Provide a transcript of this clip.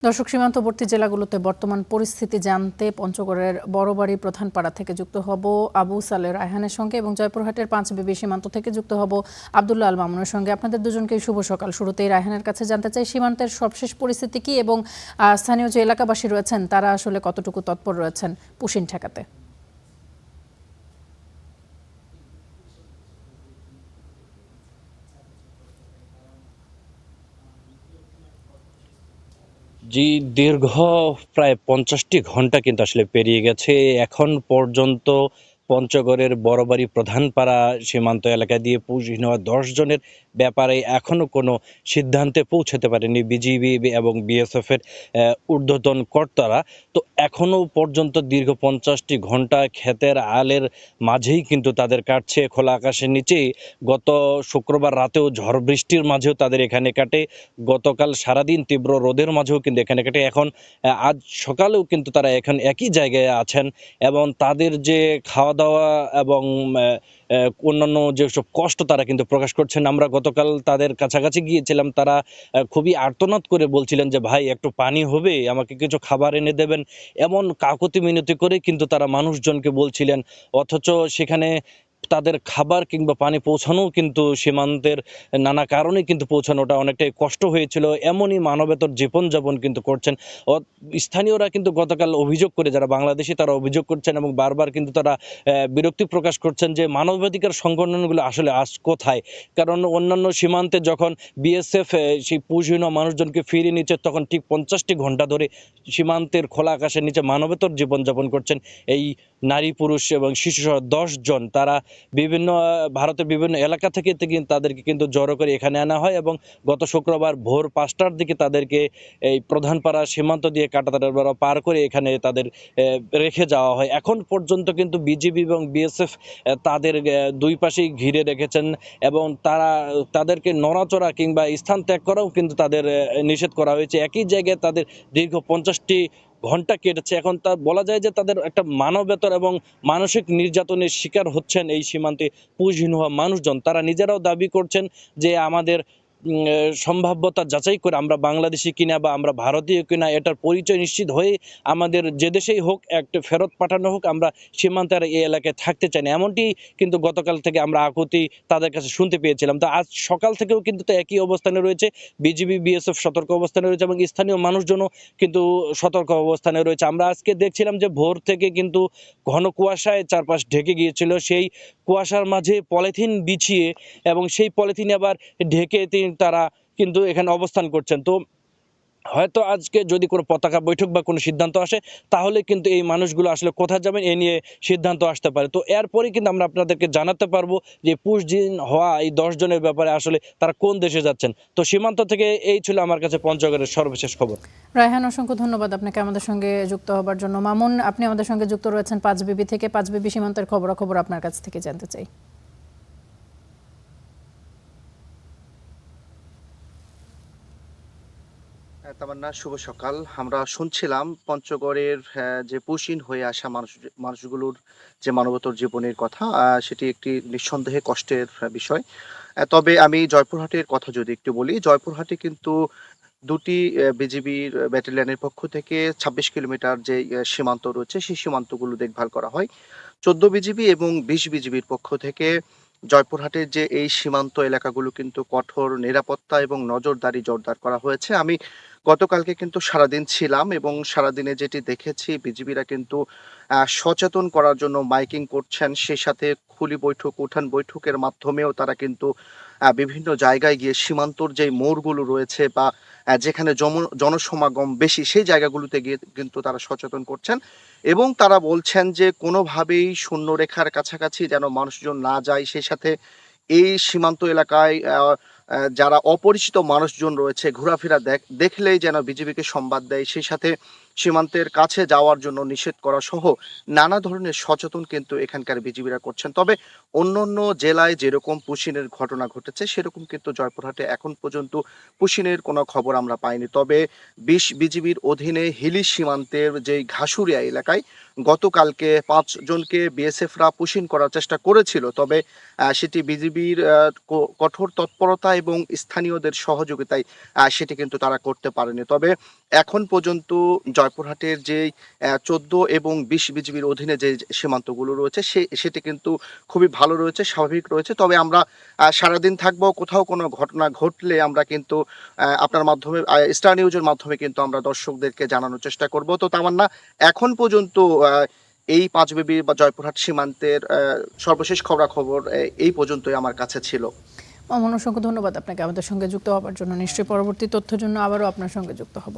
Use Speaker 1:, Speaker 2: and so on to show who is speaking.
Speaker 1: দর্শক, সীমান্তবর্তী জেলাগুলোতে বর্তমান পরিস্থিতি জানতে পঞ্চগড়ের বড়বাড়ি প্রধানপাড়া থেকে যুক্ত হব আবু সালে রায়হানের সঙ্গে এবং জয়পুরহাটের পাঁচবিবি সীমান্ত থেকে যুক্ত হব আব্দুল্লাহ আল মামুনের সঙ্গে। আপনাদের দুজনকেই শুভ সকাল। শুরুতেই রায়হানের কাছে জানতে চাই সীমান্তের সবশেষ পরিস্থিতি কি এবং স্থানীয় যে এলাকাবাসী রয়েছেন তারা আসলে কতটুকু তৎপর রয়েছেন পুশিন ঠেকাতে।
Speaker 2: জি, দীর্ঘ প্রায় 50টি ঘন্টা কিন্তু আসলে পেরিয়ে গেছে। এখন পর্যন্ত পঞ্চগড়ের বড়বাড়ি প্রধানপাড়া সীমান্ত এলাকা দিয়ে পুঁজি নেওয়া 10 জনের ব্যাপারে এখনো কোনো সিদ্ধান্তে পৌঁছাতে পারেনি বিজিবি এবং বিএসএফ এর ঊর্ধ্বতন কর্তারা। তো এখনো পর্যন্ত দীর্ঘ 50টি ঘন্টা ক্ষেতের আলের মাঝেই কিন্তু তাদের কাটছে, খোলা আকাশের নিচেই। গত শুক্রবার রাতেও ঝড় বৃষ্টির মাঝেও তাদের এখানে কাটে। গতকাল সারাদিন তীব্র রোদের মাঝেও কিন্তু এখানে কাটে। এখন আজ সকালেও কিন্তু তারা এখন একই জায়গায় আছেন এবং তাদের যে খাওয়া দাওয়া এবং অন্যান্য যেসব কষ্ট তারা কিন্তু প্রকাশ করছেন। আমরা গতকাল তাদের কাছাকাছি গিয়েছিলাম, তারা খুবই আর্তনাদ করে বলছিলেন যে ভাই একটু পানি হবে, আমাকে কিছু খাবার এনে দেবেন, এমন কাকুতি মিনতি করে কিন্তু তারা মানুষজনকে বলছিলেন। অথচ সেখানে তাদের খাবার কিংবা পানি পৌঁছানো কিন্তু সীমান্তের নানা কারণে কিন্তু পৌঁছানোটা অনেকটাই কষ্ট হয়েছিল। এমনই মানবেতর জীবনযাপন কিন্তু করছেন স্থানীয়রা। কিন্তু গতকাল অভিযোগ করে, যারা বাংলাদেশি তারা অভিযোগ করছেন এবং বারবার কিন্তু তারা বিরক্তি প্রকাশ করছেন যে মানবাধিকার সংগঠনগুলো আসলে আজ কোথায়। কারণ অন্যান্য সীমান্তে যখন বিএসএফ সেই পুঁজিহীন মানুষজনকে ফিরিয়ে নিচ্ছে, তখন ঠিক 50টি ঘন্টা ধরে সীমান্তের খোলা আকাশের নিচে মানবেতর জীবনযাপন করছেন এই নারী, পুরুষ এবং শিশুসহ 10 জন। তারা বিভিন্ন ভারতের বিভিন্ন এলাকা থেকে তাদেরকে কিন্তু জড়ো করে এখানে আনা হয় এবং গত শুক্রবার ভোর 5টার দিকে তাদেরকে এই প্রধানপাড়া সীমান্ত দিয়ে কাঁটাতার পার করে এখানে তাদের রেখে যাওয়া হয়। এখন পর্যন্ত কিন্তু বিজিবি এবং বিএসএফ তাদের দুই পাশেই ঘিরে রেখেছেন এবং তাদেরকে নড়াচড়া কিংবা স্থান ত্যাগ করাও কিন্তু তাদের নিষেধ করা হয়েছে। একই জায়গায় তাদের দীর্ঘ 50টি ঘন্টা কেটেছে। এখন তা বলা যায় যে তাদের একটা মানবেতর এবং মানসিক নির্যাতনের শিকার হচ্ছেন এই সীমান্তে পুঁজিহীন হওয়া মানুষজন। তারা নিজেরাও দাবি করছেন যে আমাদের সম্ভাব্যতা যাচাই করে আমরা বাংলাদেশি কিনা বা আমরা ভারতীয় কিনা এটার পরিচয় নিশ্চিত হয়ে আমাদের যে দেশেই হোক একটা ফেরত পাঠানো হোক, আমরা সীমান্তের এই এলাকায় থাকতে চাই না। এমনটি কিন্তু গতকাল থেকে আমরা আকুতি তাদের কাছে শুনতে পেয়েছিলাম। তো আজ সকাল থেকেও কিন্তু তো একই অবস্থানে রয়েছে বিজিবি, বিএসএফ সতর্ক অবস্থানে রয়েছে এবং স্থানীয় মানুষজনও কিন্তু সতর্ক অবস্থানে রয়েছে। আমরা আজকে দেখছিলাম যে ভোর থেকে কিন্তু ঘন কুয়াশায় চারপাশ ঢেকে গিয়েছিল। সেই কুয়াশার মাঝে পলিথিন বিছিয়ে এবং সেই পলিথিন আবার ঢেকে তারা কিন্তু এখানে অবস্থান করছেন। তো হয়তো আজকে যদি কোনো পতাকা বৈঠক বা কোনো সিদ্ধান্ত আসে, তাহলে কিন্তু এই মানুষগুলো আসলে কোথায় যাবেন এ নিয়ে সিদ্ধান্ত আসতে পারে। তো এরপরে কিন্তু আমরা আপনাদেরকে জানাতে পারবো যে পুশদিন হওয়া এই 10 জনের ব্যাপারে আসলে তারা কোন দেশে যাচ্ছেন। তো সীমান্ত থেকে এই ছিল আমার কাছে পঞ্চগড়ের সর্বশেষ খবর।
Speaker 1: রায়হান, অসংখ্য ধন্যবাদ আপনাকে আমাদের সঙ্গে যুক্ত হবার জন্য। মামুন, আপনি আমাদের সঙ্গে যুক্ত রয়েছেন পাঁচবিবি থেকে। পাঁচবিবি সীমান্তের খবরাখবর আপনার কাছ থেকে জানতে চাই।
Speaker 3: তামান্না, শুভ সকাল। আমরা শুনছিলাম পঞ্চগড়ের যে পুশিন হয়ে আসা মানুষগুলোর যে মানবতর জীবনের কথা, সেটি একটি নিঃসন্দেহে কষ্টের বিষয়। তবে আমি জয়পুরহাটের কথা যদি একটু বলি, জয়পুরহাটে কিন্তু দুটি বিজিবির ব্যাটালিয়নের পক্ষ থেকে 26 কিলোমিটার যে সীমান্ত রয়েছে সেই সীমান্তগুলো দেখভাল করা হয়। 14 বিজিবি এবং 20 বিজিবির পক্ষ থেকে জয়পুরহাটের যে এই সীমান্ত এলাকাগুলো কিন্তু কঠোর নিরাপত্তা এবং নজরদারি জোরদার করা হয়েছে। আমি গতকালকে কিন্তু সারাদিন ছিলাম এবং সারাদিনে যেটি দেখেছি, বিজিবিরা কিন্তু সচেতন করার জন্য মাইকিং করছেন। সেই সাথে খুলি বৈঠক, উঠান বৈঠকের মাধ্যমেও তারা কিন্তু বিভিন্ন জায়গায় গিয়ে সীমান্তর যে মোড়গুলো রয়েছে বা যেখানে জনসমাগম বেশি সেই জায়গাগুলোতে গিয়ে কিন্তু তারা সচেতন করছেন এবং তারা বলছেন যে কোনোভাবেই শূন্যরেখার কাছাকাছি যেন মানুষজন না যায়। সেই সাথে এই সীমান্ত এলাকায় যারা অপরিচিত মানুষজন রয়েছে ঘোরাফেরা দেখলেই যেন বিজিবিকে সংবাদ দেয়। সেই সাথে সীমান্তের কাছে যাওয়ার জন্য নিষেধ করা সহ নানা ধরনের সচেতন কিন্তু এখানকার বিজিবিরা করছেন। তবে অন্যান্য জেলায় যেরকম পুশিনের ঘটনা ঘটেছে সেরকম কিন্তু জয়পুরহাটে এখন পর্যন্ত পুশিনের কোনো খবর আমরা পাইনি। তবে 20 বিজিবির অধীনে হিলি সীমান্তের যেই ঘাসুরিয়া এলাকায় গতকালকে 5 জনকে বিএসএফরা পুশিন করার চেষ্টা করেছিল। তবে সেটি বিজিবির কঠোর তৎপরতা এবং স্থানীয়দের সহযোগিতায় সেটি কিন্তু তারা করতে পারেনি। তবে এখন পর্যন্ত জয়পুরহাটের যে 14 এবং 20 বিজিবির অধীনে যে সীমান্তগুলো রয়েছে সেটি কিন্তু খুবই ভালো রয়েছে, স্বাভাবিক রয়েছে। তবে আমরা সারাদিন থাকবো, কোথাও কোনো ঘটনা ঘটলে আমরা কিন্তু আপনার মাধ্যমে স্টার নিউজের মাধ্যমে কিন্তু আমরা দর্শকদেরকে জানানোর চেষ্টা করব। তো তামান্না, এখন পর্যন্ত এই পাঁচবিবি বা জয়পুরহাট সীমান্তের সর্বশেষ খবরাখবর এই পর্যন্তই আমার কাছে ছিল।
Speaker 1: মামুন, অসংখ্য ধন্যবাদ আপনাকে আমাদের সঙ্গে যুক্ত হওয়ার জন্য। নিশ্চয়ই পরবর্তী তথ্যের জন্য আবারও আপনার সঙ্গে যুক্ত হব।